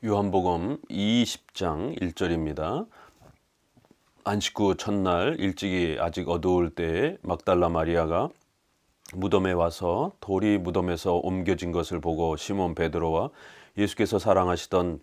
요한복음 20장 1절입니다. 안식 후 첫날 일찍이 아직 어두울 때에 막달라 마리아가 무덤에 와서 돌이 무덤에서 옮겨진 것을 보고 시몬 베드로와 예수께서 사랑하시던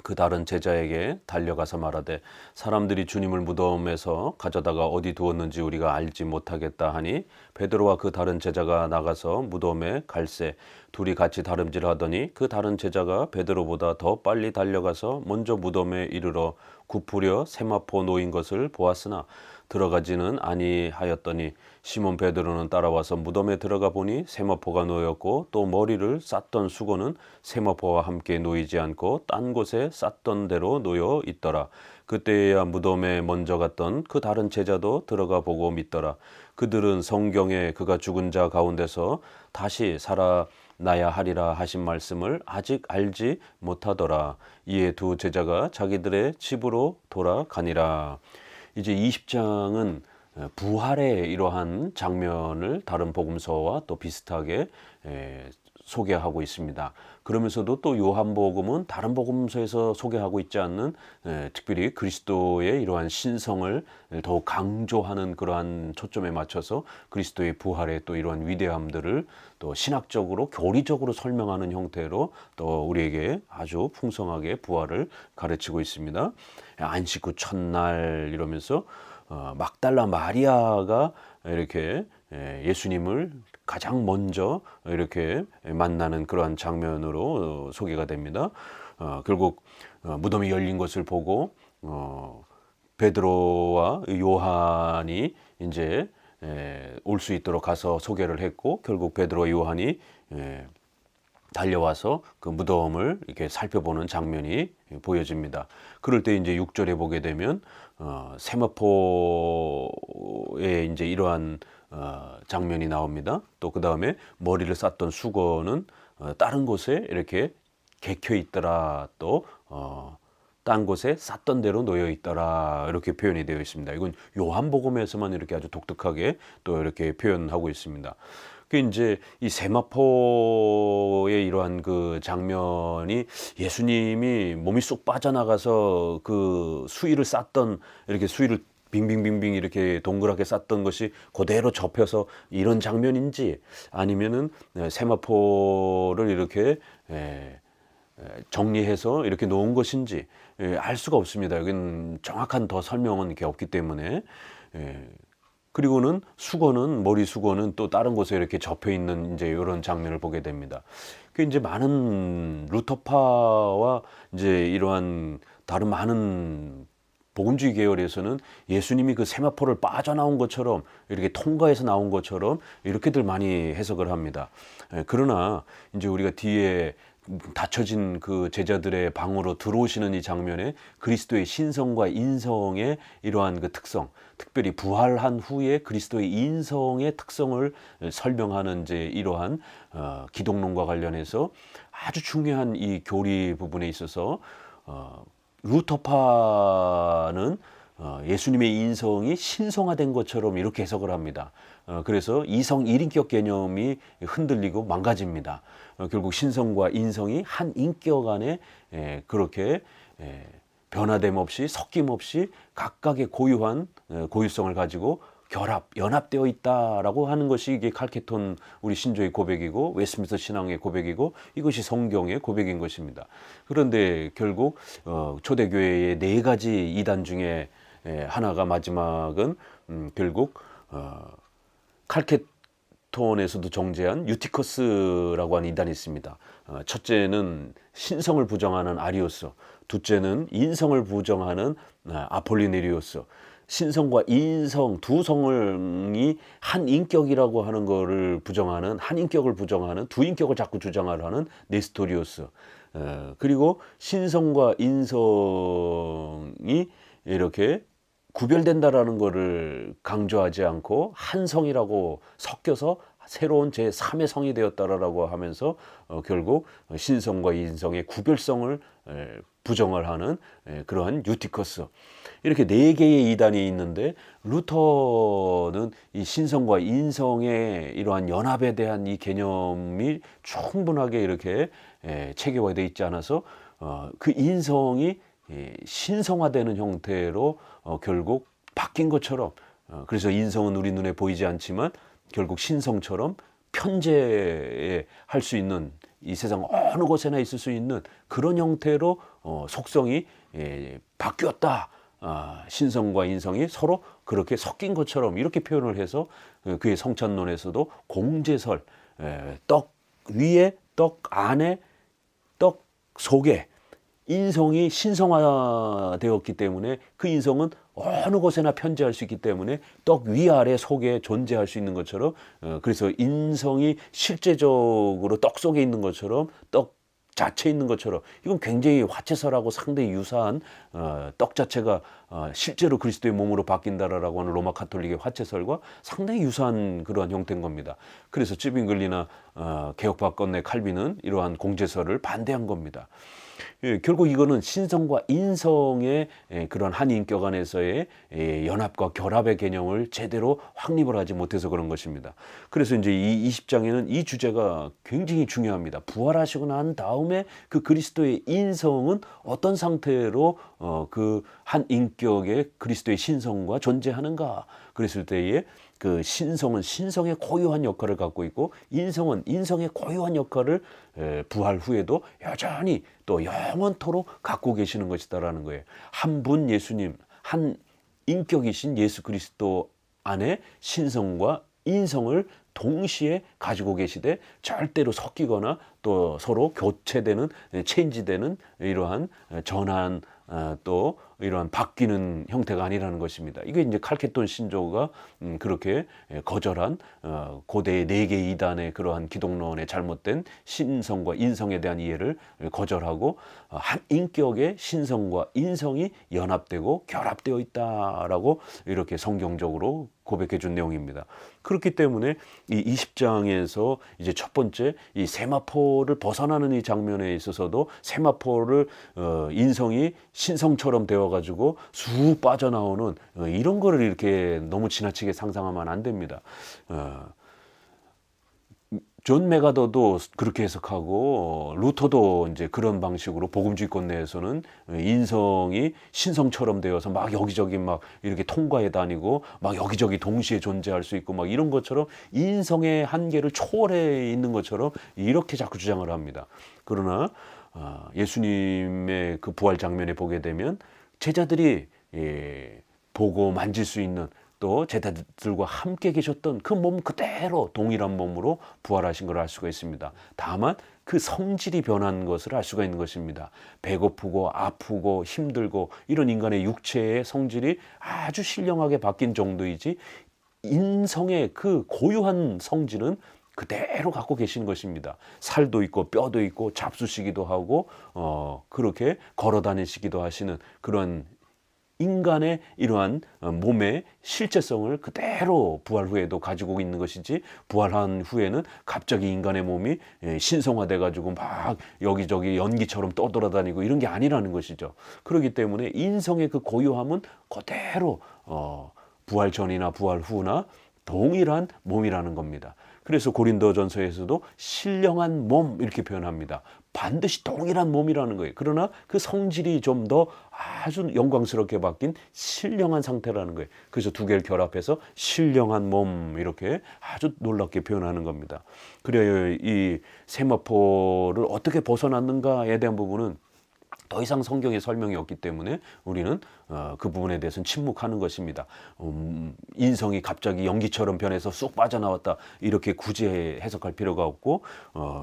그 다른 제자에게 달려가서 말하되 사람들이 주님을 무덤에서 가져다가 어디 두었는지 우리가 알지 못하겠다 하니 베드로와 그 다른 제자가 나가서 무덤에 갈새 둘이 같이 다름질하더니 그 다른 제자가 베드로보다 더 빨리 달려가서 먼저 무덤에 이르러 굽으려 세마포 놓인 것을 보았으나 들어가지는 아니하였더니 시몬 베드로는 따라와서 무덤에 들어가 보니 세마포가 놓였고 또 머리를 쌌던 수건은 세마포와 함께 놓이지 않고 딴 곳에 쌌던 대로 놓여 있더라. 그때야 무덤에 먼저 갔던 그 다른 제자도 들어가 보고 믿더라. 그들은 성경에 그가 죽은 자 가운데서 다시 살아나야 하리라 하신 말씀을 아직 알지 못하더라. 이에 두 제자가 자기들의 집으로 돌아가니라. 이제 20장은 부활의 이러한 장면을 다른 복음서와 또 비슷하게 소개하고 있습니다. 그러면서도 또 요한복음은 다른 복음서에서 소개하고 있지 않는 특별히 그리스도의 이러한 신성을 더욱 강조하는 그러한 초점에 맞춰서 그리스도의 부활의 또 이러한 위대함들을 또 신학적으로 교리적으로 설명하는 형태로 또 우리에게 아주 풍성하게 부활을 가르치고 있습니다. 안식 후 첫날 이러면서 막달라 마리아가 이렇게 예수님을 가장 먼저 이렇게 만나는 그러한 장면으로 소개가 됩니다. 결국 무덤이 열린 것을 보고 베드로와 요한이 이제 올 수 있도록 가서 소개를 했고 결국 베드로와 요한이 달려와서 그 무덤을 이렇게 살펴보는 장면이 보여집니다. 그럴 때 이제 6절에 보게 되면 세마포의 이제 이러한 장면이 나옵니다. 또 그 다음에 머리를 쌌던 수건은 다른 곳에 이렇게 개켜 있더라. 또 딴 곳에 쌌던 대로 놓여 있더라. 이렇게 표현이 되어 있습니다. 이건 요한복음에서만 이렇게 아주 독특하게 또 이렇게 표현하고 있습니다. 그 이제 이 세마포의 이러한 그 장면이 예수님이 몸이 쑥 빠져나가서 그 수의를 쌌던 이렇게 수의를 빙빙빙빙 이렇게 동그랗게 쌌던 것이 그대로 접혀서 이런 장면인지 아니면은 세마포를 이렇게 정리해서 이렇게 놓은 것인지 알 수가 없습니다. 여기는 정확한 더 설명은 이렇게 없기 때문에 그리고는 수건은 머리 수건은 또 다른 곳에 이렇게 접혀 있는 이제 이런 장면을 보게 됩니다. 그 이제 많은 루터파와 이제 이러한 다른 많은 복음주의 계열에서는 예수님이 그 세마포를 빠져나온 것처럼 이렇게 통과해서 나온 것처럼 이렇게들 많이 해석을 합니다. 그러나 이제 우리가 뒤에 닫혀진 그 제자들의 방으로 들어오시는 이 장면에 그리스도의 신성과 인성의 이러한 그 특성, 특별히 부활한 후에 그리스도의 인성의 특성을 설명하는 이제 이러한 기독론과 관련해서 아주 중요한 이 교리 부분에 있어서 루터파는 예수님의 인성이 신성화된 것처럼 이렇게 해석을 합니다. 그래서 이성 1인격 개념이 흔들리고 망가집니다. 결국 신성과 인성이 한 인격 안에 그렇게 변화됨 없이 섞임 없이 각각의 고유한 고유성을 가지고 연합되어 있다라고 하는 것이 이게 칼케톤 우리 신조의 고백이고 웨스트민스터 신앙의 고백이고 이것이 성경의 고백인 것입니다. 그런데 결국 초대교회의 4가지 이단 중에 하나가 마지막은 결국 칼케톤에서도 정제한 유티커스라고 하는 이단이 있습니다. 첫째는 신성을 부정하는 아리오스, 둘째는 인성을 부정하는 아폴리네리오스. 신성과 인성 두 성이 한 인격이라고 하는 것을 부정하는 한 인격을 부정하는 두 인격을 자꾸 주장하는 네스토리오스. 그리고 신성과 인성이 이렇게 구별된다라는 것을 강조하지 않고 한 성이라고 섞여서 새로운 제3의 성이 되었다라고 하면서 결국 신성과 인성의 구별성을 부정을 하는 그러한 유티커스. 이렇게 4개의 이단이 있는데 루터는 이 신성과 인성의 이러한 연합에 대한 이 개념이 충분하게 이렇게 체계화되어 있지 않아서 그 인성이 신성화되는 형태로 결국 바뀐 것처럼, 그래서 인성은 우리 눈에 보이지 않지만 결국 신성처럼 편재할 수 있는, 이 세상 어느 곳에나 있을 수 있는 그런 형태로 속성이 바뀌었다. 신성과 인성이 서로 그렇게 섞인 것처럼 이렇게 표현을 해서 그의 성찬론에서도 공제설, 떡 위에 떡 안에 떡 속에 인성이 신성화되었기 때문에 그 인성은 어느 곳에나 편재할 수 있기 때문에 떡 위아래 속에 존재할 수 있는 것처럼, 그래서 인성이 실제적으로 떡 속에 있는 것처럼, 떡 자체에 있는 것처럼, 이건 굉장히 화채설하고 상당히 유사한, 떡 자체가 실제로 그리스도의 몸으로 바뀐다라고 하는 로마 가톨릭의 화채설과 상당히 유사한 그러한 형태인 겁니다. 그래서 찌빙글리나 개혁박건의 칼빈은 이러한 공제설을 반대한 겁니다. 결국 이거는 신성과 인성의 그런 한 인격 안에서의 연합과 결합의 개념을 제대로 확립을 하지 못해서 그런 것입니다. 그래서 이제 이 20장에는 이 주제가 굉장히 중요합니다. 부활하시고 난 다음에 그 그리스도의 인성은 어떤 상태로 그 한 인격의 그리스도의 신성과 존재하는가. 그랬을 때에 그 신성은 신성의 고유한 역할을 갖고 있고, 인성은 인성의 고유한 역할을 부활 후에도 여전히 또 영원토록 갖고 계시는 것이다라는 거예요. 한 분 예수님, 한 인격이신 예수 그리스도 안에 신성과 인성을 동시에 가지고 계시되 절대로 섞이거나 또 서로 교체되는, 체인지되는 이러한 전환, 또 이러한 바뀌는 형태가 아니라는 것입니다. 이게 이제 칼케톤 신조가 그렇게 거절한 고대의 4개 이단의 그러한 기독론의 잘못된 신성과 인성에 대한 이해를 거절하고, 한 인격의 신성과 인성이 연합되고 결합되어 있다라고 이렇게 성경적으로 고백해 준 내용입니다. 그렇기 때문에 이 20장에서 이제 첫 번째 이 세마포를 벗어나는 이 장면에 있어서도 세마포를 인성이 신성처럼 되어 가지고 쑥 빠져나오는 이런 거를 이렇게 너무 지나치게 상상하면 안 됩니다. 존 메가더도 그렇게 해석하고, 루터도 이제 그런 방식으로 복음주의권 내에서는 인성이 신성처럼 되어서 막 여기저기 막 이렇게 통과해 다니고 막 여기저기 동시에 존재할 수 있고 막 이런 것처럼 인성의 한계를 초월해 있는 것처럼 이렇게 자꾸 주장을 합니다. 그러나 예수님의 그 부활 장면에 보게 되면 제자들이 보고 만질 수 있는, 또 제자들과 함께 계셨던 그 몸 그대로 동일한 몸으로 부활하신 걸 알 수가 있습니다. 다만 그 성질이 변한 것을 알 수가 있는 것입니다. 배고프고 아프고 힘들고 이런 인간의 육체의 성질이 아주 신령하게 바뀐 정도이지, 인성의 그 고유한 성질은 그대로 갖고 계시는 것입니다. 살도 있고 뼈도 있고 잡수시기도 하고 그렇게 걸어 다니시기도 하시는 그런 인간의 이러한 몸의 실제성을 그대로 부활 후에도 가지고 있는 것이지, 부활한 후에는 갑자기 인간의 몸이 신성화돼 가지고 막 여기저기 연기처럼 떠돌아다니고 이런 게 아니라는 것이죠. 그렇기 때문에 인성의 그 고유함은 그대로 부활 전이나 부활 후나 동일한 몸이라는 겁니다. 그래서 고린도전서에서도 신령한 몸 이렇게 표현합니다. 반드시 동일한 몸이라는 거예요. 그러나 그 성질이 좀 더 아주 영광스럽게 바뀐 신령한 상태라는 거예요. 그래서 두 개를 결합해서 신령한 몸 이렇게 아주 놀랍게 표현하는 겁니다. 그래요, 이 세마포를 어떻게 벗어났는가에 대한 부분은 더 이상 성경에 설명이 없기 때문에 우리는 그 부분에 대해서는 침묵하는 것입니다. 인성이 갑자기 연기처럼 변해서 쑥 빠져나왔다 이렇게 굳이 해석할 필요가 없고,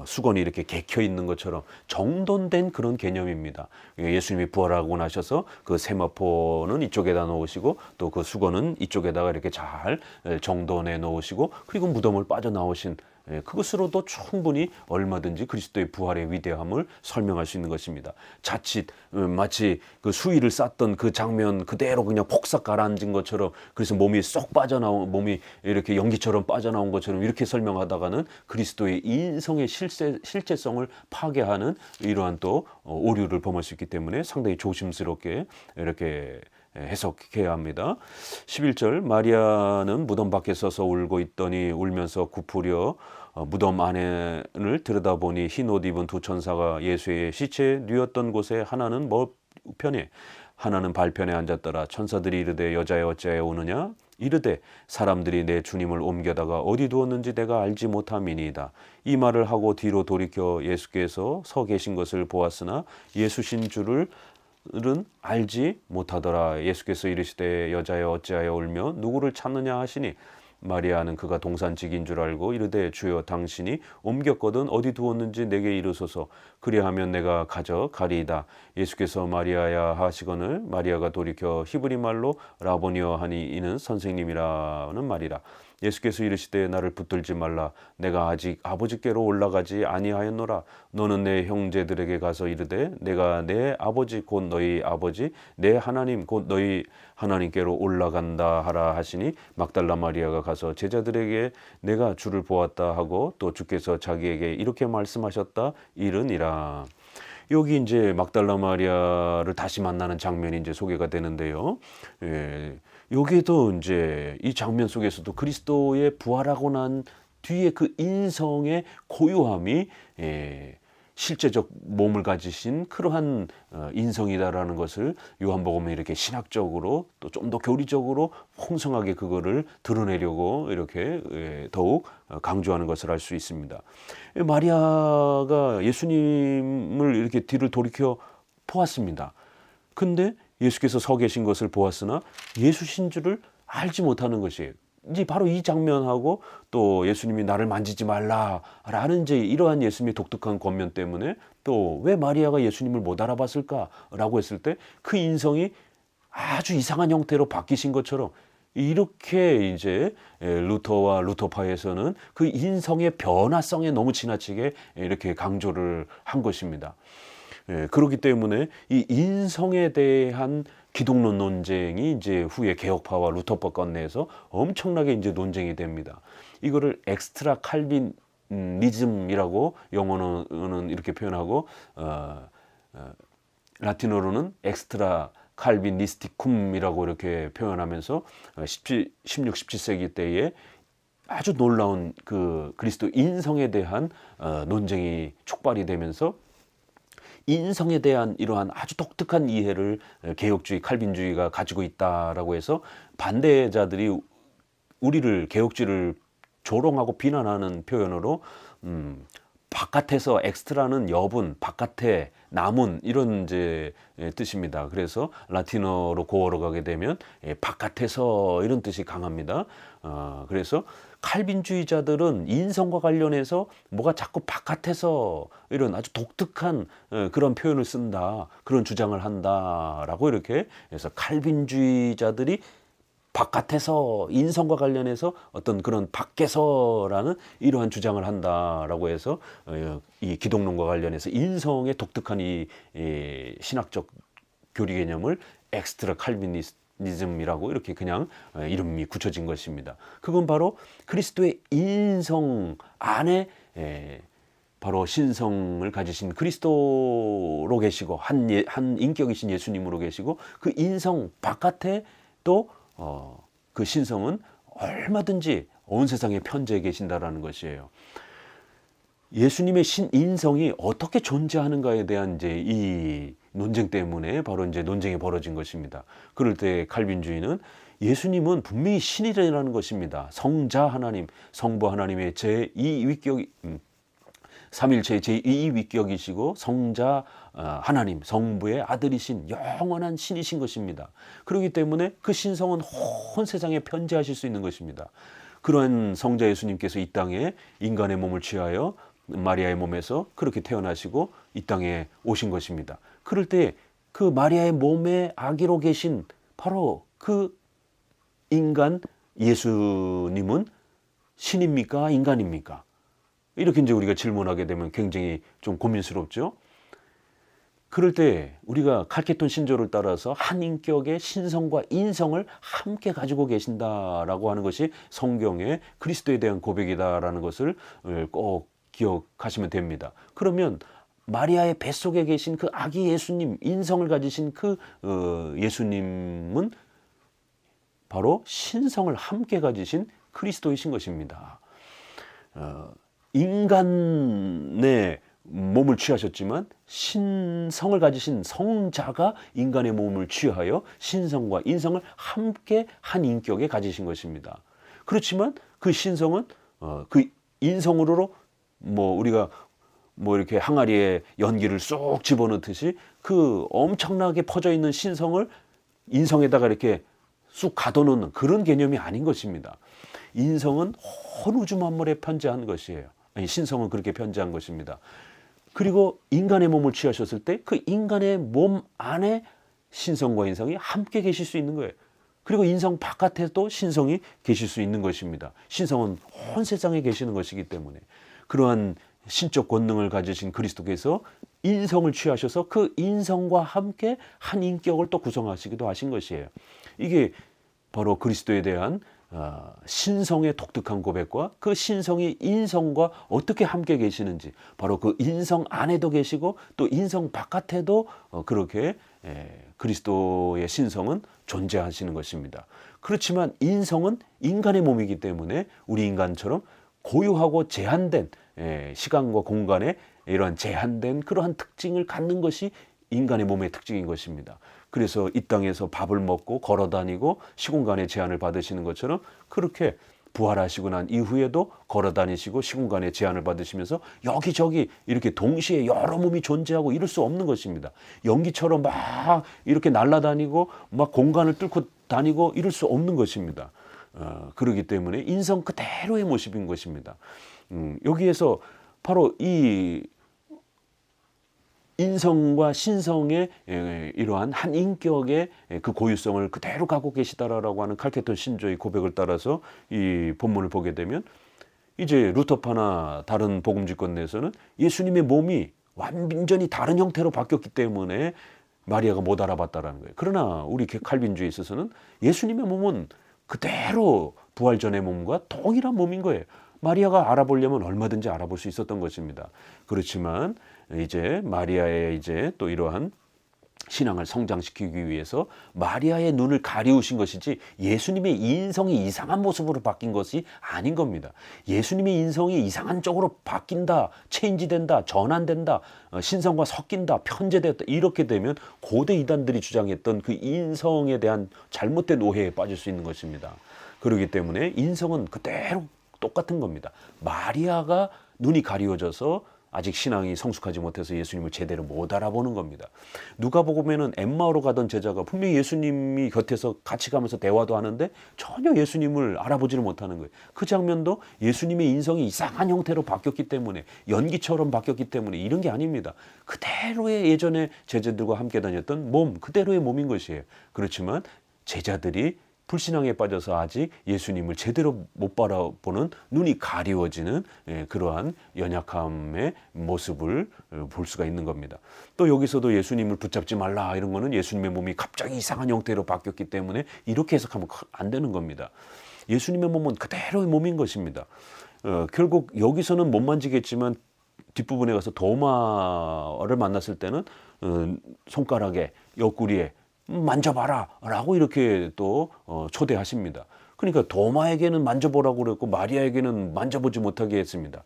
수건이 이렇게 개켜 있는 것처럼 정돈된 그런 개념입니다. 예수님이 부활하고 나셔서 그 세마포는 이쪽에다 놓으시고 또 그 수건은 이쪽에다가 이렇게 잘 정돈해 놓으시고, 그리고 무덤을 빠져나오신, 그것으로도 충분히 얼마든지 그리스도의 부활의 위대함을 설명할 수 있는 것입니다. 자칫 마치 그 수위를 쌌던 그 장면 그대로 그냥 폭삭 가라앉은 것처럼, 그래서 몸이 쏙 빠져나온, 몸이 이렇게 연기처럼 빠져나온 것처럼 이렇게 설명하다가는 그리스도의 인성의 실제성을 파괴하는 이러한 또 오류를 범할 수 있기 때문에 상당히 조심스럽게 이렇게 해석해야 합니다. 11절, 마리아는 무덤 밖에 서서 울고 있더니 울면서 굽으려 무덤 안을 들여다보니 흰 옷 입은 두 천사가 예수의 시체 뉘었던 곳에 하나는 머편에 하나는 발편에 앉았더라. 천사들이 이르되 여자여 어찌하여 오느냐? 이르되 사람들이 내 주님을 옮겨다가 어디 두었는지 내가 알지 못함이니이다. 이 말을 하고 뒤로 돌이켜 예수께서 서 계신 것을 보았으나 예수신 줄을 은 알지 못하더라. 예수께서 이르시되 여자여 어찌하여 울며 누구를 찾느냐 하시니 마리아는 그가 동산직인 줄 알고 이르되 주여 당신이 옮겼거든 어디 두었는지 내게 이르소서. 그리하면 내가 가져가리이다. 예수께서 마리아야 하시거늘 마리아가 돌이켜 히브리 말로 라보니여 하니 이는 선생님이라는 말이라. 예수께서 이르시되 나를 붙들지 말라. 내가 아직 아버지께로 올라가지 아니하였노라. 너는 내 형제들에게 가서 이르되 내가 내 아버지 곧 너희 아버지 내 하나님 곧 너희 하나님께로 올라간다 하라 하시니 막달라 마리아가 가서 제자들에게 내가 주를 보았다 하고 또 주께서 자기에게 이렇게 말씀하셨다 이르니라. 여기 이제 막달라 마리아를 다시 만나는 장면이 이제 소개가 되는데요. 여기에도 이제 이 장면 속에서도 그리스도의 부활하고 난 뒤에 그 인성의 고요함이 실제적 몸을 가지신 그러한 인성이다라는 것을 요한복음은 이렇게 신학적으로 또 좀 더 교리적으로 풍성하게 그거를 드러내려고 이렇게 더욱 강조하는 것을 알 수 있습니다. 마리아가 예수님을 이렇게 뒤를 돌이켜 보았습니다. 근데 예수께서 서 계신 것을 보았으나 예수신 줄을 알지 못하는 것이에요. 이제 바로 이 장면하고 또 예수님이 나를 만지지 말라라는 이제 이러한 예수님의 독특한 권면 때문에 또 왜 마리아가 예수님을 못 알아봤을까라고 했을 때 그 인성이 아주 이상한 형태로 바뀌신 것처럼 이렇게 이제 루터와 루터파에서는 그 인성의 변화성에 너무 지나치게 이렇게 강조를 한 것입니다. 그렇기 때문에 이 인성에 대한 기독론 논쟁이 이제 후에 개혁파와 루터파 건내에서 엄청나게 이제 논쟁이 됩니다. 이거를 엑스트라 칼빈니즘이라고 영어로는 이렇게 표현하고 라틴어로는 엑스트라 칼빈니스티쿰이라고 이렇게 표현하면서 16, 17세기 때에 아주 놀라운 그 그리스도 인성에 대한 논쟁이 촉발이 되면서 인성에 대한 이러한 아주 독특한 이해를 개혁주의, 칼빈주의가 가지고 있다라고 해서 반대자들이 우리를 개혁주의를 조롱하고 비난하는 표현으로 바깥에서 엑스트라는 여분, 바깥에 남은 이런 이제 뜻입니다. 그래서 라틴어로 고어로 가게 되면 바깥에서 이런 뜻이 강합니다. 그래서 칼빈주의자들은 인성과 관련해서 뭐가 자꾸 바깥에서 이런 아주 독특한 그런 표현을 쓴다, 그런 주장을 한다라고 이렇게 해서 칼빈주의자들이 바깥에서 인성과 관련해서 어떤 그런 밖에서라는 이러한 주장을 한다라고 해서 이 기독론과 관련해서 인성의 독특한 이 신학적 교리 개념을 엑스트라 칼비니즘이라고 이렇게 그냥 이름이 붙여진 것입니다. 그건 바로 그리스도의 인성 안에 바로 신성을 가지신 그리스도로 계시고 한 인격이신 예수님으로 계시고 그 인성 바깥에 또 그 신성은 얼마든지 온 세상에 편재해 계신다라는 것이에요. 예수님의 인성이 어떻게 존재하는가에 대한 이제 이 논쟁 때문에 바로 이제 논쟁이 벌어진 것입니다. 그럴 때 칼빈주의는 예수님은 분명히 신이라는 것입니다. 성자 하나님, 성부 하나님의 제2위격, 삼일체의 제2위격이시고 성자 하나님, 성부의 아들이신 영원한 신이신 것입니다. 그렇기 때문에 그 신성은 온 세상에 편재하실 수 있는 것입니다. 그러한 성자 예수님께서 이 땅에 인간의 몸을 취하여 마리아의 몸에서 그렇게 태어나시고 이 땅에 오신 것입니다. 그럴 때 그 마리아의 몸에 아기로 계신 바로 그 인간 예수님은 신입니까? 인간입니까? 이렇게 이제 우리가 질문하게 되면 굉장히 좀 고민스럽죠. 그럴 때 우리가 칼케톤 신조를 따라서 한 인격의 신성과 인성을 함께 가지고 계신다라고 하는 것이 성경의 그리스도에 대한 고백이다라는 것을 꼭 기억하시면 됩니다. 그러면 마리아의 뱃속에 계신 그 아기 예수님, 인성을 가지신 그 예수님은 바로 신성을 함께 가지신 그리스도이신 것입니다. 인간의 몸을 취하셨지만 신성을 가지신 성자가 인간의 몸을 취하여 신성과 인성을 함께 한 인격에 가지신 것입니다. 그렇지만 그 신성은 그 인성으로 우리가 이렇게 항아리에 연기를 쏙 집어넣듯이 그 엄청나게 퍼져 있는 신성을 인성에다가 이렇게 쑥 가둬놓는 그런 개념이 아닌 것입니다. 인성은 온 우주 만물에 편재한 것이에요. 아니, 신성은 그렇게 편재한 것입니다. 그리고 인간의 몸을 취하셨을 때 그 인간의 몸 안에 신성과 인성이 함께 계실 수 있는 거예요. 그리고 인성 바깥에도 신성이 계실 수 있는 것입니다. 신성은 온 세상에 계시는 것이기 때문에 그러한 신적 권능을 가지신 그리스도께서 인성을 취하셔서 그 인성과 함께 한 인격을 또 구성하시기도 하신 것이에요. 이게 바로 그리스도에 대한 신성의 독특한 고백과 그 신성이 인성과 어떻게 함께 계시는지, 바로 그 인성 안에도 계시고 또 인성 바깥에도 그렇게 그리스도의 신성은 존재하시는 것입니다. 그렇지만 인성은 인간의 몸이기 때문에 우리 인간처럼 고유하고 제한된 시간과 공간에 이러한 제한된 그러한 특징을 갖는 것이 인간의 몸의 특징인 것입니다. 그래서 이 땅에서 밥을 먹고 걸어다니고 시공간의 제한을 받으시는 것처럼 그렇게 부활하시고 난 이후에도 걸어다니시고 시공간의 제한을 받으시면서 여기저기 이렇게 동시에 여러 몸이 존재하고 이럴 수 없는 것입니다. 연기처럼 막 이렇게 날아다니고 막 공간을 뚫고 다니고 이럴 수 없는 것입니다. 그렇기 때문에 인성 그대로의 모습인 것입니다. 여기에서 바로 이 인성과 신성의 이러한 한 인격의 그 고유성을 그대로 갖고 계시다라고 하는 칼케톤 신조의 고백을 따라서 이 본문을 보게 되면 이제 루터파나 다른 복음지권에서는 예수님의 몸이 완전히 다른 형태로 바뀌었기 때문에 마리아가 못 알아봤다라는 거예요. 그러나 우리 칼빈주의에 있어서는 예수님의 몸은 그대로 부활 전의 몸과 동일한 몸인 거예요. 마리아가 알아보려면 얼마든지 알아볼 수 있었던 것입니다. 그렇지만 이제 마리아의 이제 또 이러한 신앙을 성장시키기 위해서 마리아의 눈을 가리우신 것이지 예수님의 인성이 이상한 모습으로 바뀐 것이 아닌 겁니다. 예수님의 인성이 이상한 쪽으로 바뀐다, 체인지된다, 전환된다, 신성과 섞인다, 편제되었다 이렇게 되면 고대 이단들이 주장했던 그 인성에 대한 잘못된 오해에 빠질 수 있는 것입니다. 그렇기 때문에 인성은 그대로 똑같은 겁니다. 마리아가 눈이 가리워져서 아직 신앙이 성숙하지 못해서 예수님을 제대로 못 알아보는 겁니다. 누가복음에는 엠마오로 가던 제자가 분명히 예수님이 곁에서 같이 가면서 대화도 하는데 전혀 예수님을 알아보지를 못하는 거예요. 그 장면도 예수님의 인성이 이상한 형태로 바뀌었기 때문에, 연기처럼 바뀌었기 때문에 이런 게 아닙니다. 그대로의 예전에 제자들과 함께 다녔던 몸, 그대로의 몸인 것이에요. 그렇지만 제자들이 불신앙에 빠져서 아직 예수님을 제대로 못 바라보는, 눈이 가리워지는 그러한 연약함의 모습을 볼 수가 있는 겁니다. 또 여기서도 예수님을 붙잡지 말라 이런 거는 예수님의 몸이 갑자기 이상한 형태로 바뀌었기 때문에 이렇게 해석하면 안 되는 겁니다. 예수님의 몸은 그대로의 몸인 것입니다. 결국 여기서는 못 만지겠지만 뒷부분에 가서 도마를 만났을 때는 손가락에, 옆구리에 만져봐라 라고 이렇게 또 초대하십니다. 그러니까 도마에게는 만져보라고 그랬고 마리아에게는 만져보지 못하게 했습니다.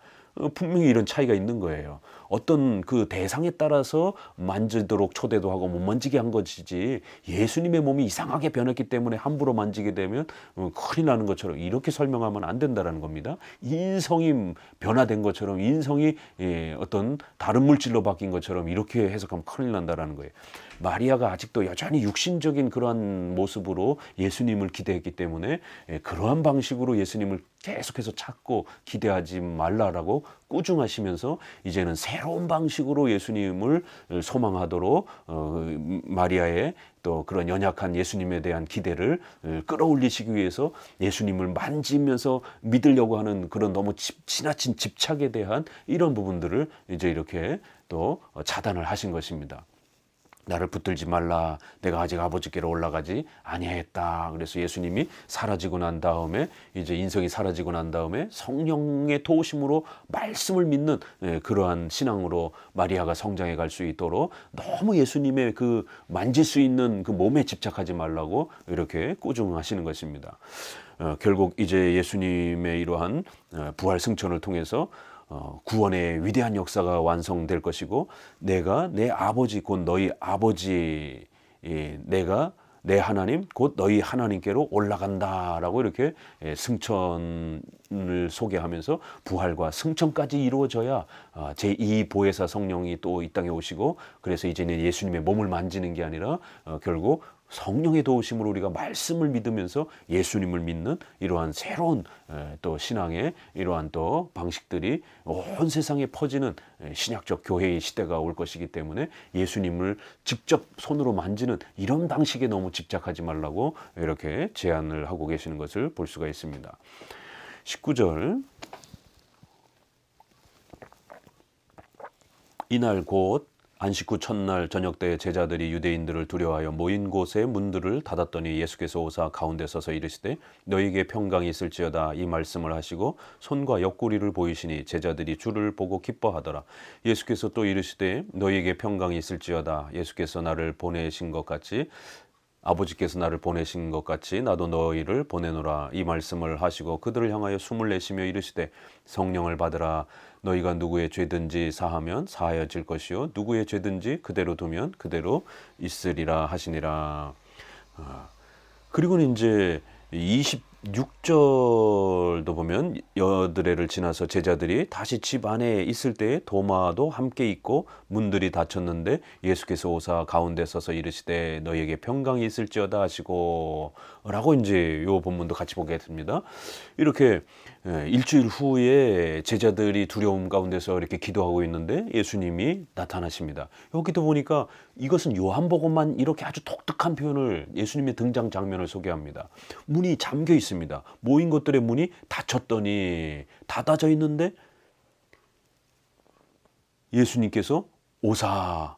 분명히 이런 차이가 있는 거예요. 어떤 그 대상에 따라서 만지도록 초대도 하고 못 만지게 한 것이지, 예수님의 몸이 이상하게 변했기 때문에 함부로 만지게 되면 큰일 나는 것처럼 이렇게 설명하면 안 된다는 겁니다. 인성이 변화된 것처럼, 인성이 어떤 다른 물질로 바뀐 것처럼 이렇게 해석하면 큰일 난다는 거예요. 마리아가 아직도 여전히 육신적인 그러한 모습으로 예수님을 기대했기 때문에 그러한 방식으로 예수님을 계속해서 찾고 기대하지 말라라고 꾸중하시면서 이제는 새로운 방식으로 예수님을 소망하도록 마리아의 또 그런 연약한 예수님에 대한 기대를 끌어올리시기 위해서 예수님을 만지면서 믿으려고 하는 그런 너무 지나친 집착에 대한 이런 부분들을 이제 이렇게 또 차단을 하신 것입니다. 나를 붙들지 말라. 내가 아직 아버지께로 올라가지 아니하였다. 그래서 예수님이 사라지고 난 다음에, 이제 인성이 사라지고 난 다음에 성령의 도우심으로 말씀을 믿는 그러한 신앙으로 마리아가 성장해 갈 수 있도록 너무 예수님의 그 만질 수 있는 그 몸에 집착하지 말라고 이렇게 꾸중하시는 것입니다. 결국 이제 예수님의 이러한 부활 승천을 통해서 구원의 위대한 역사가 완성될 것이고 내가 내 아버지 곧 너희 아버지 내가 내 하나님 곧 너희 하나님께로 올라간다라고 이렇게 승천을 소개하면서 부활과 승천까지 이루어져야 제2 보혜사 성령이 또 이 땅에 오시고 그래서 이제는 예수님의 몸을 만지는 게 아니라 결국 성령의 도우심으로 우리가 말씀을 믿으면서 예수님을 믿는 이러한 새로운 또 신앙의 이러한 또 방식들이 온 세상에 퍼지는 신약적 교회의 시대가 올 것이기 때문에 예수님을 직접 손으로 만지는 이런 방식에 너무 집착하지 말라고 이렇게 제안을 하고 계시는 것을 볼 수가 있습니다. 19절 이날 곧 안식 후 첫날 저녁 때 제자들이 유대인들을 두려워하여 모인 곳의 문들을 닫았더니 예수께서 오사 가운데 서서 이르시되 너희에게 평강이 있을지어다 이 말씀을 하시고 손과 옆구리를 보이시니 제자들이 주를 보고 기뻐하더라. 예수께서 또 이르시되 너희에게 평강이 있을지어다 예수께서 나를 보내신 것 같이 아버지께서 나를 보내신 것 같이 나도 너희를 보내노라 이 말씀을 하시고 그들을 향하여 숨을 내쉬며 이르시되 성령을 받으라. 너희가 누구의 죄든지 사하면 사하여질 것이요 누구의 죄든지 그대로 두면 그대로 있으리라 하시니라. 그리고는 이제 26절도 보면 여드레를 지나서 제자들이 다시 집 안에 있을 때 도마도 함께 있고 문들이 닫혔는데 예수께서 오사 가운데 서서 이르시되 너희에게 평강이 있을지어다 하시고 라고 이제 요 본문도 같이 보겠습니다. 이렇게 일주일 후에 제자들이 두려움 가운데서 이렇게 기도하고 있는데 예수님이 나타나십니다. 여기도 보니까 이것은 요한복음만 이렇게 아주 독특한 표현을 예수님의 등장 장면을 소개합니다. 문이 잠겨 있습니다. 모인 것들의 문이 닫혔더니 닫아져 있는데 예수님께서 오사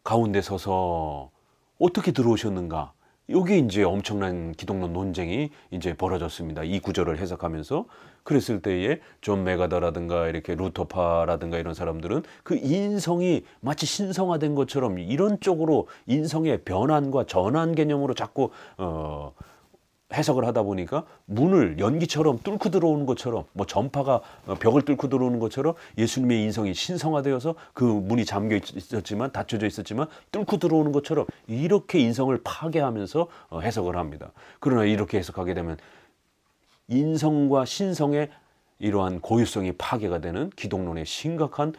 가운데 서서 어떻게 들어오셨는가? 여기 이제 엄청난 기독론 논쟁이 이제 벌어졌습니다. 이 구절을 해석하면서 그랬을 때에 존 메가더라든가 이렇게 루터파라든가 이런 사람들은 그 인성이 마치 신성화된 것처럼 이런 쪽으로 인성의 변환과 전환 개념으로 자꾸 해석을 하다 보니까 문을 연기처럼 뚫고 들어오는 것처럼 뭐 전파가 벽을 뚫고 들어오는 것처럼 예수님의 인성이 신성화되어서 그 문이 잠겨 있었지만 닫혀져 있었지만 뚫고 들어오는 것처럼 이렇게 인성을 파괴하면서 해석을 합니다. 그러나 이렇게 해석하게 되면 인성과 신성의 이러한 고유성이 파괴가 되는 기독론의 심각한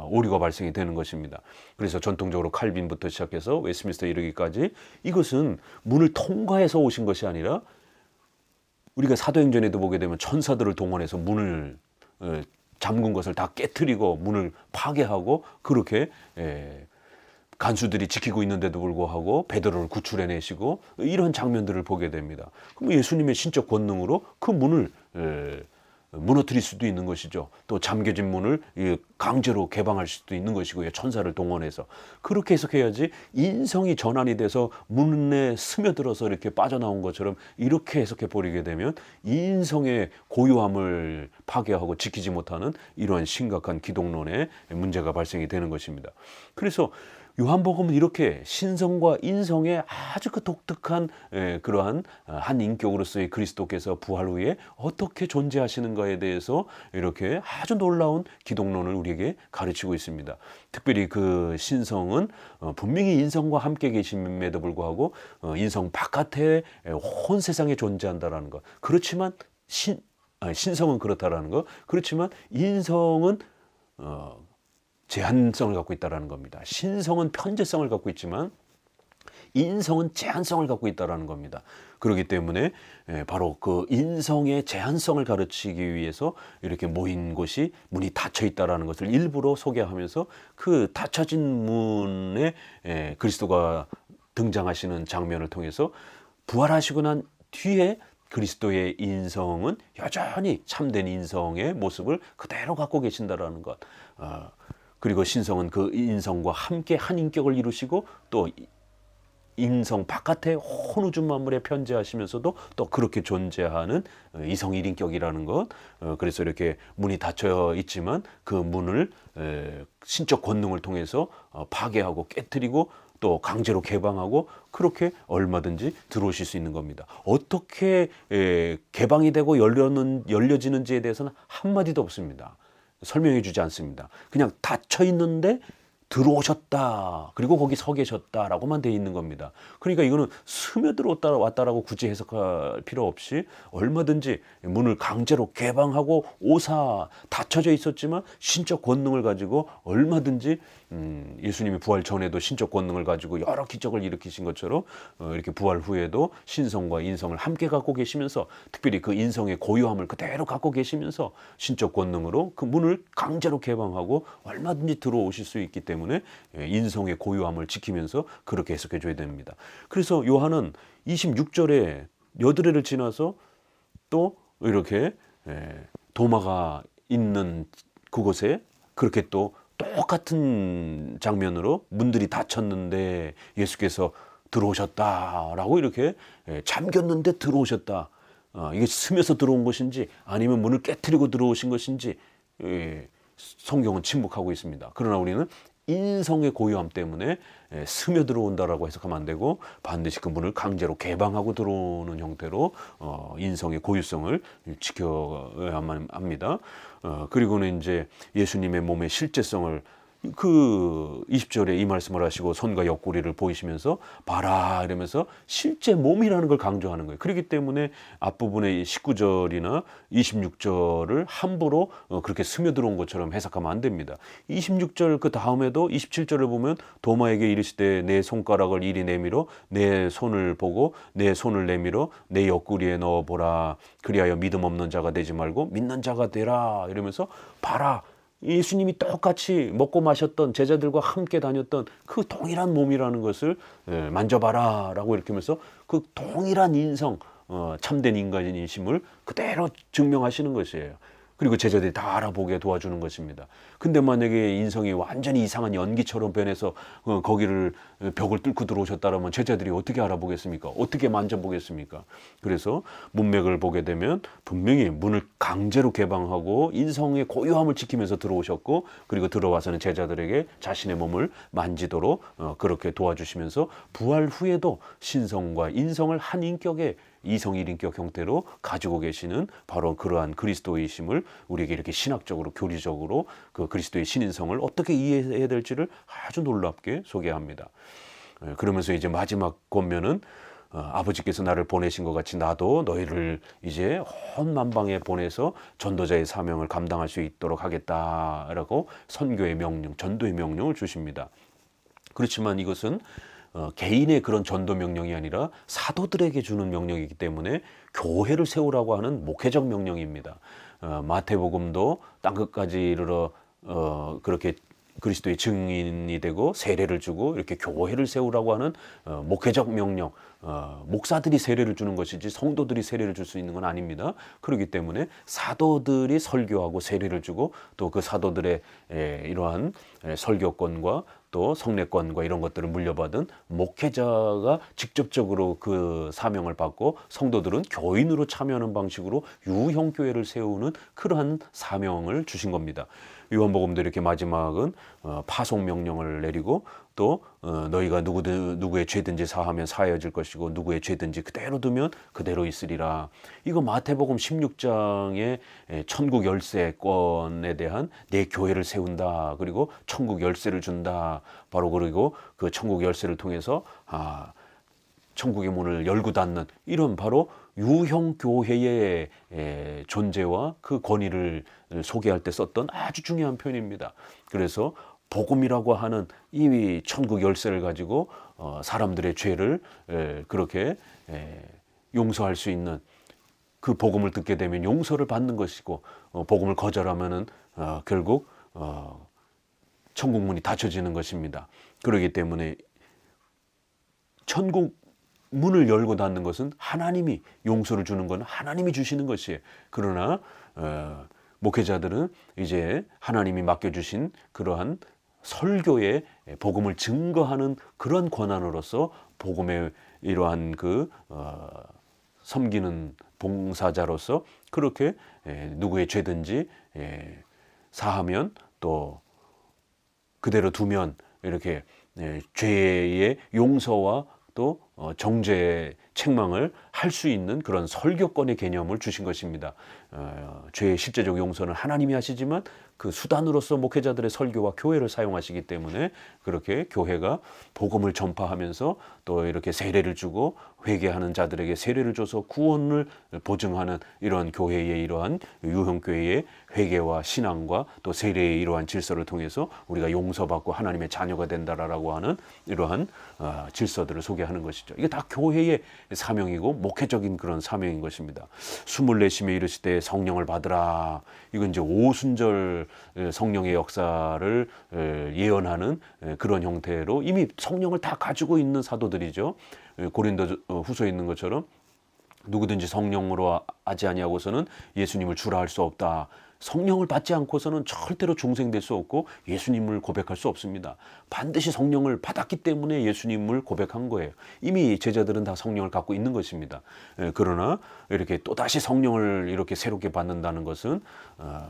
오류가 발생이 되는 것입니다. 그래서 전통적으로 칼빈부터 시작해서 웨스트민스터 이르기까지 이것은 문을 통과해서 오신 것이 아니라 우리가 사도행전에도 보게 되면 천사들을 동원해서 문을 잠근 것을 다 깨트리고 문을 파괴하고 그렇게 간수들이 지키고 있는데도 불구하고 베드로를 구출해내시고 이런 장면들을 보게 됩니다. 그럼 예수님의 신적 권능으로 그 문을 무너뜨릴 수도 있는 것이죠. 또 잠겨진 문을 강제로 개방할 수도 있는 것이고요. 천사를 동원해서. 그렇게 해석해야지 인성이 전환이 돼서 문에 스며들어서 이렇게 빠져나온 것처럼 이렇게 해석해 버리게 되면 인성의 고유함을 파괴하고 지키지 못하는 이러한 심각한 기독론의 문제가 발생이 되는 것입니다. 그래서 요한복음은 이렇게 신성과 인성의 아주 그 독특한 그러한 한 인격으로서의 그리스도께서 부활 후에 어떻게 존재하시는가에 대해서 이렇게 아주 놀라운 기독론을 우리에게 가르치고 있습니다. 특별히 그 신성은 분명히 인성과 함께 계심에도 불구하고 인성 바깥에 온 세상에 존재한다라는 것. 그렇지만 신성은 그렇다라는 것. 그렇지만 인성은 제한성을 갖고 있다는 겁니다. 신성은 편재성을 갖고 있지만 인성은 제한성을 갖고 있다는 겁니다. 그렇기 때문에 바로 그 인성의 제한성을 가르치기 위해서 이렇게 모인 곳이 문이 닫혀 있다는 것을 일부러 소개하면서 그 닫혀진 문에 그리스도가 등장하시는 장면을 통해서 부활하시고 난 뒤에 그리스도의 인성은 여전히 참된 인성의 모습을 그대로 갖고 계신다는 것. 그리고 신성은 그 인성과 함께 한 인격을 이루시고 또 인성 바깥에 온 우주 만물에 편재하시면서도 또 그렇게 존재하는 이성 1인격이라는 것. 그래서 이렇게 문이 닫혀 있지만 그 문을 신적 권능을 통해서 파괴하고 깨트리고 또 강제로 개방하고 그렇게 얼마든지 들어오실 수 있는 겁니다. 어떻게 개방이 되고 열려지는지에 대해서는 한마디도 없습니다. 설명해 주지 않습니다. 그냥 닫혀 있는데 들어오셨다. 그리고 거기 서 계셨다라고만 돼 있는 겁니다. 그러니까 이거는 스며들었다 왔다라고 굳이 해석할 필요 없이 얼마든지 문을 강제로 개방하고 오사 닫혀져 있었지만 신적 권능을 가지고 얼마든지 예수님이 부활 전에도 신적 권능을 가지고 여러 기적을 일으키신 것처럼 이렇게 부활 후에도 신성과 인성을 함께 갖고 계시면서 특별히 그 인성의 고유함을 그대로 갖고 계시면서 신적 권능으로 그 문을 강제로 개방하고 얼마든지 들어오실 수 있기 때문에 인성의 고유함을 지키면서 그렇게 해석해 줘야 됩니다. 그래서 요한은 26절에 여드레를 지나서 또 이렇게 도마가 있는 그곳에 그렇게 또 똑같은 장면으로 문들이 닫혔는데 예수께서 들어오셨다라고 이렇게 잠겼는데 들어오셨다. 이게 스며서 들어온 것인지 아니면 문을 깨트리고 들어오신 것인지 성경은 침묵하고 있습니다. 그러나 우리는 인성의 고유함 때문에 스며 들어온다라고 해석하면 안 되고 반드시 그 문을 강제로 개방하고 들어오는 형태로 인성의 고유성을 지켜야만 합니다. 그리고는 이제 예수님의 몸의 실제성을 그 20절에 이 말씀을 하시고 손과 옆구리를 보이시면서 봐라 이러면서 실제 몸이라는 걸 강조하는 거예요. 그렇기 때문에 앞부분의 19절이나 26절을 함부로 그렇게 스며들어온 것처럼 해석하면 안 됩니다. 26절 그 다음에도 27절을 보면 도마에게 이르시되 내 손가락을 이리 내밀어 내 손을 보고 내 손을 내밀어 내 옆구리에 넣어보라. 그리하여 믿음 없는 자가 되지 말고 믿는 자가 되라. 이러면서 봐라. 예수님이 똑같이 먹고 마셨던 제자들과 함께 다녔던 그 동일한 몸이라는 것을 만져봐라 라고 이렇게 하면서 그 동일한 인성, 참된 인간이심을 그대로 증명하시는 것이에요. 그리고 제자들이 다 알아보게 도와주는 것입니다. 근데 만약에 인성이 완전히 이상한 연기처럼 변해서 거기를 벽을 뚫고 들어오셨다면 제자들이 어떻게 알아보겠습니까? 어떻게 만져보겠습니까? 그래서 문맥을 보게 되면 분명히 문을 강제로 개방하고 인성의 고유함을 지키면서 들어오셨고 그리고 들어와서는 제자들에게 자신의 몸을 만지도록 그렇게 도와주시면서 부활 후에도 신성과 인성을 한 인격에 이성 일인격 형태로 가지고 계시는 바로 그러한 그리스도이심을 우리에게 이렇게 신학적으로 교리적으로 그 그리스도의 신인성을 어떻게 이해해야 될지를 아주 놀랍게 소개합니다. 그러면서 이제 마지막 권면은 아버지께서 나를 보내신 것 같이 나도 너희를 이제 온 만방에 보내서 전도자의 사명을 감당할 수 있도록 하겠다라고 선교의 명령, 전도의 명령을 주십니다. 그렇지만 이것은 개인의 그런 전도 명령이 아니라 사도들에게 주는 명령이기 때문에 교회를 세우라고 하는 목회적 명령입니다. 마태복음도 땅끝까지 이르러 그렇게 그리스도의 증인이 되고 세례를 주고 이렇게 교회를 세우라고 하는 목회적 명령, 목사들이 세례를 주는 것이지 성도들이 세례를 줄 수 있는 건 아닙니다. 그렇기 때문에 사도들이 설교하고 세례를 주고 또 그 사도들의 이러한 설교권과 또 성례권과 이런 것들을 물려받은 목회자가 직접적으로 그 사명을 받고 성도들은 교인으로 참여하는 방식으로 유형교회를 세우는 그러한 사명을 주신 겁니다. 요한복음도 이렇게 마지막은 파송 명령을 내리고 또 너희가 누구의 죄든지 사하면 사하여질 것이고 누구의 죄든지 그대로 두면 그대로 있으리라. 이거 마태복음 16장의 천국 열쇠권에 대한 내 교회를 세운다. 그리고 천국 열쇠를 준다. 바로 그리고 그 천국 열쇠를 통해서 천국의 문을 열고 닫는 이런 바로 유형 교회의 존재와 그 권위를 소개할 때 썼던 아주 중요한 표현입니다. 그래서 복음이라고 하는 이 천국 열쇠를 가지고 사람들의 죄를 그렇게 용서할 수 있는 그 복음을 듣게 되면 용서를 받는 것이고 복음을 거절하면은 결국 천국 문이 닫혀지는 것입니다. 그렇기 때문에 천국 문을 열고 닫는 것은 하나님이 용서를 주는 건 하나님이 주시는 것이에요. 그러나 목회자들은 이제 하나님이 맡겨주신 그러한 설교의 복음을 증거하는 그런 권한으로서 복음의 이러한 그 섬기는 봉사자로서 그렇게 누구의 죄든지 사하면 또 그대로 두면 이렇게 죄의 용서와 또 정죄의 책망을 할 수 있는 그런 설교권의 개념을 주신 것입니다. 죄의 실제적 용서는 하나님이 하시지만 그 수단으로서 목회자들의 설교와 교회를 사용하시기 때문에 그렇게 교회가 복음을 전파하면서 또 이렇게 세례를 주고 회개하는 자들에게 세례를 줘서 구원을 보증하는 이러한 교회의 이러한 유형교회의 회개와 신앙과 또 세례의 이러한 질서를 통해서 우리가 용서받고 하나님의 자녀가 된다라고 하는 이러한 질서들을 소개하는 것이죠. 이게 다 교회의 사명이고 목회적인 그런 사명인 것입니다. 숨을 내쉬며 이르시되 성령을 받으라. 이건 이제 오순절 성령의 역사를 예언하는 그런 형태로 이미 성령을 다 가지고 있는 사도들이죠. 고린도 후서에 있는 것처럼 누구든지 성령으로 하지 아니하고서는 예수님을 주라 할 수 없다. 성령을 받지 않고서는 절대로 중생될 수 없고 예수님을 고백할 수 없습니다. 반드시 성령을 받았기 때문에 예수님을 고백한 거예요. 이미 제자들은 다 성령을 갖고 있는 것입니다. 그러나 이렇게 또다시 성령을 이렇게 새롭게 받는다는 것은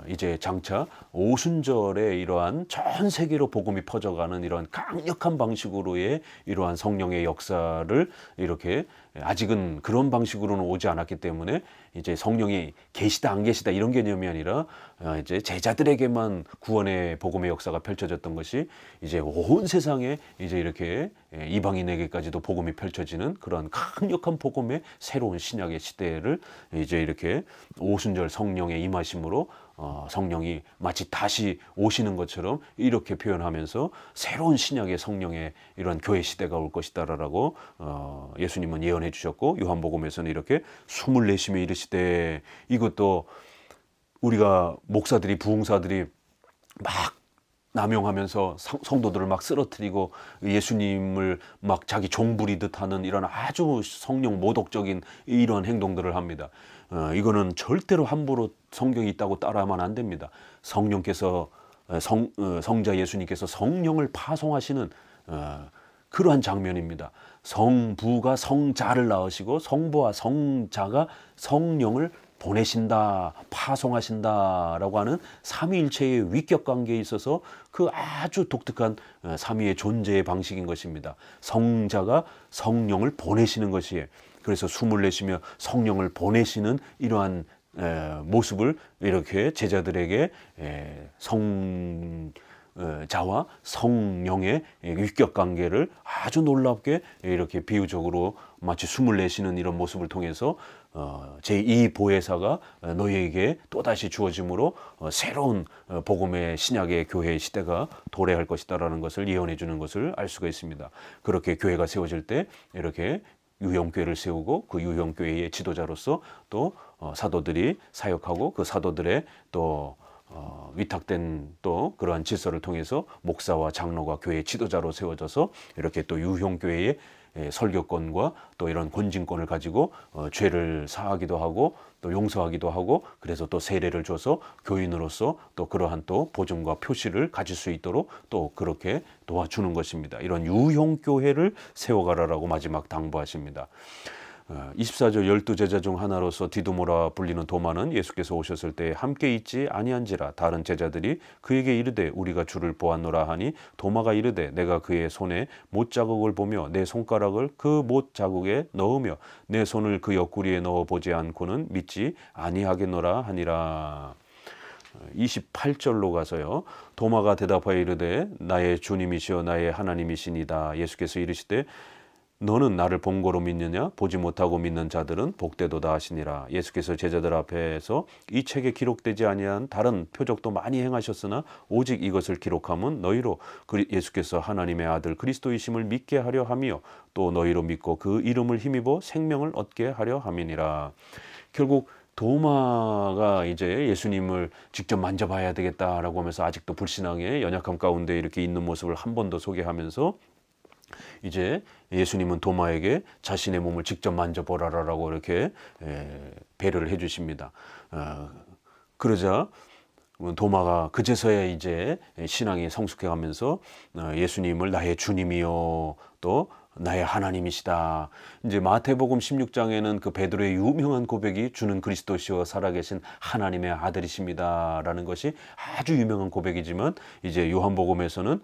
이제 장차 오순절에 이러한 전 세계로 복음이 퍼져가는 이러한 강력한 방식으로의 이러한 성령의 역사를 이렇게 아직은 그런 방식으로는 오지 않았기 때문에 이제 성령이 계시다 안 계시다 이런 개념이 아니라 이제 제자들에게만 구원의 복음의 역사가 펼쳐졌던 것이 이제 온 세상에 이제 이렇게 이방인에게까지도 복음이 펼쳐지는 그런 강력한 복음의 새로운 신약의 시대를 이제 이렇게 오순절 성령의 임하심으로 성령이 마치 다시 오시는 것처럼 이렇게 표현하면서 새로운 신약의 성령의 이런 교회 시대가 올 것이다라고 예수님은 예언해 주셨고 요한복음에서는 이렇게 숨을 내쉬며 이르시되 이것도 우리가 목사들이 부흥사들이 막 남용하면서 성도들을 막 쓰러뜨리고 예수님을 막 자기 종부리듯 하는 이런 아주 성령 모독적인 이런 행동들을 합니다. 이거는 절대로 함부로 성경이 있다고 따라하면 안 됩니다. 성령께서 성자 예수님께서 성령을 파송하시는 그러한 장면입니다. 성부가 성자를 낳으시고 성부와 성자가 성령을 보내신다, 파송하신다라고 하는 삼위일체의 위격 관계에 있어서 그 아주 독특한 삼위의 존재의 방식인 것입니다. 성자가 성령을 보내시는 것이에요. 그래서 숨을 내쉬며 성령을 보내시는 이러한 모습을 이렇게 제자들에게 성자와 성령의 위격 관계를 아주 놀랍게 이렇게 비유적으로 마치 숨을 내쉬는 이런 모습을 통해서 제2 보혜사가 너희에게 또다시 주어짐으로 새로운 복음의 신약의 교회의 시대가 도래할 것이다라는 것을 예언해 주는 것을 알 수가 있습니다. 그렇게 교회가 세워질 때 이렇게 유형교회를 세우고 그 유형교회의 지도자로서 또 사도들이 사역하고 그 사도들의 또 위탁된 또 그러한 질서를 통해서 목사와 장로가 교회의 지도자로 세워져서 이렇게 또 유형교회의 설교권과 또 이런 권징권을 가지고 죄를 사하기도 하고 또 용서하기도 하고 그래서 또 세례를 줘서 교인으로서 또 그러한 또 보증과 표시를 가질 수 있도록 또 그렇게 도와주는 것입니다. 이런 유형교회를 세워가라라고 마지막 당부하십니다. 24절 12제자 중 하나로서 디두모라 불리는 도마는 예수께서 오셨을 때 함께 있지 아니한지라 다른 제자들이 그에게 이르되 우리가 주를 보았노라 하니 도마가 이르되 내가 그의 손에 못자국을 보며 내 손가락을 그 못자국에 넣으며 내 손을 그 옆구리에 넣어 보지 않고는 믿지 아니하겠노라 하니라. 28절로 가서요. 도마가 대답하여 이르되 나의 주님이시여 나의 하나님이시니이다. 예수께서 이르시되 너는 나를 본 거로 믿느냐? 보지 못하고 믿는 자들은 복되도다 하시니라. 예수께서 제자들 앞에서 이 책에 기록되지 아니한 다른 표적도 많이 행하셨으나 오직 이것을 기록함은 너희로 예수께서 하나님의 아들 그리스도이심을 믿게 하려 함이요 또 너희로 믿고 그 이름을 힘입어 생명을 얻게 하려 함이니라. 결국 도마가 이제 예수님을 직접 만져봐야 되겠다라고 하면서 아직도 불신앙의 연약함 가운데 이렇게 있는 모습을 한 번 더 소개하면서 이제 예수님은 도마에게 자신의 몸을 직접 만져보라라고 이렇게 배려를 해주십니다. 그러자 도마가 그제서야 이제 신앙이 성숙해가면서 예수님을 나의 주님이요 또 나의 하나님이시다. 이제 마태복음 16장에는 그 베드로의 유명한 고백이 주는 그리스도시요 살아계신 하나님의 아들이십니다라는 것이 아주 유명한 고백이지만 이제 요한복음에서는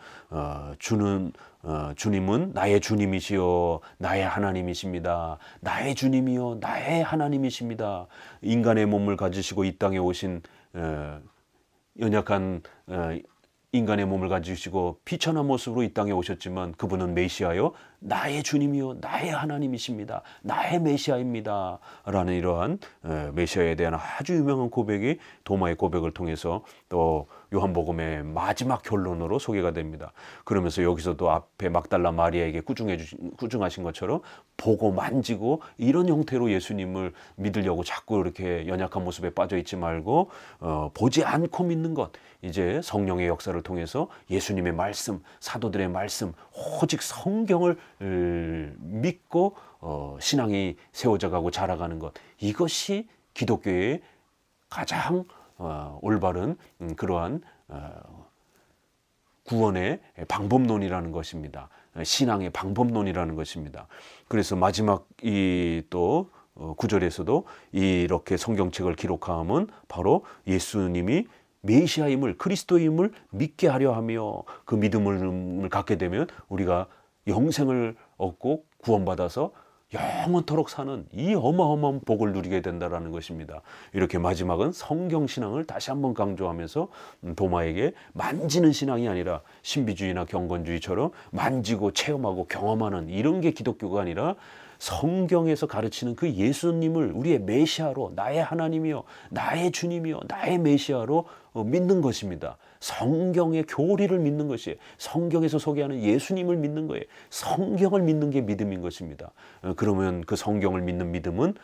주님은 나의 주님이시요 나의 하나님이십니다. 나의 주님이요 나의 하나님이십니다. 인간의 몸을 가지시고 이 땅에 오신 연약한 인간의 몸을 가지시고 비천한 모습으로 이 땅에 오셨지만 그분은 메시아요, 나의 주님이요 나의 하나님이십니다, 나의 메시아입니다 라는 이러한 메시아에 대한 아주 유명한 고백이 도마의 고백을 통해서 또 요한복음의 마지막 결론으로 소개가 됩니다. 그러면서 여기서도 앞에 막달라 마리아에게 꾸중하신 것처럼 보고 만지고 이런 형태로 예수님을 믿으려고 자꾸 이렇게 연약한 모습에 빠져 있지 말고 보지 않고 믿는 것, 이제 성령의 역사를 통해서 예수님의 말씀, 사도들의 말씀, 오직 성경을 믿고 신앙이 세워져 가고 자라가는 것, 이것이 기독교의 가장 올바른 그러한 구원의 방법론이라는 것입니다. 신앙의 방법론이라는 것입니다. 그래서 마지막 이 또 구절에서도 이렇게 성경책을 기록함은 바로 예수님이 메시아임을, 그리스도임을 믿게 하려 하며 그 믿음을 갖게 되면 우리가 영생을 얻고 구원받아서 영원토록 사는 이 어마어마한 복을 누리게 된다는 것입니다. 이렇게 마지막은 성경신앙을 다시 한번 강조하면서 도마에게 만지는 신앙이 아니라 신비주의나 경건주의처럼 만지고 체험하고 경험하는 이런 게 기독교가 아니라 성경에서 가르치는 그 예수님을 우리의 메시아로, 나의 하나님이요 나의 주님이요 나의 메시아로 믿는 것입니다. 성경의 교리를 믿는 것이에요. 성경에서 소개하는 예수님을 믿는 거예요. 성경을 믿는 게 믿음인 것입니다. 그러면 그 성경을 믿는 믿음은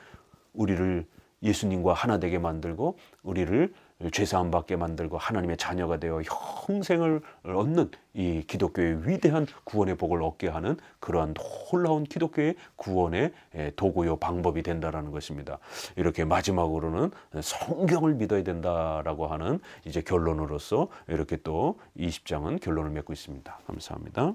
우리를 예수님과 하나 되게 만들고 우리를 죄사함 받게 만들고 하나님의 자녀가 되어 형생을 얻는 이 기독교의 위대한 구원의 복을 얻게 하는 그러한 놀라운 기독교의 구원의 도구요 방법이 된다라는 것입니다. 이렇게 마지막으로는 성경을 믿어야 된다라고 하는 이제 결론으로서 이렇게 또 20장은 결론을 맺고 있습니다. 감사합니다.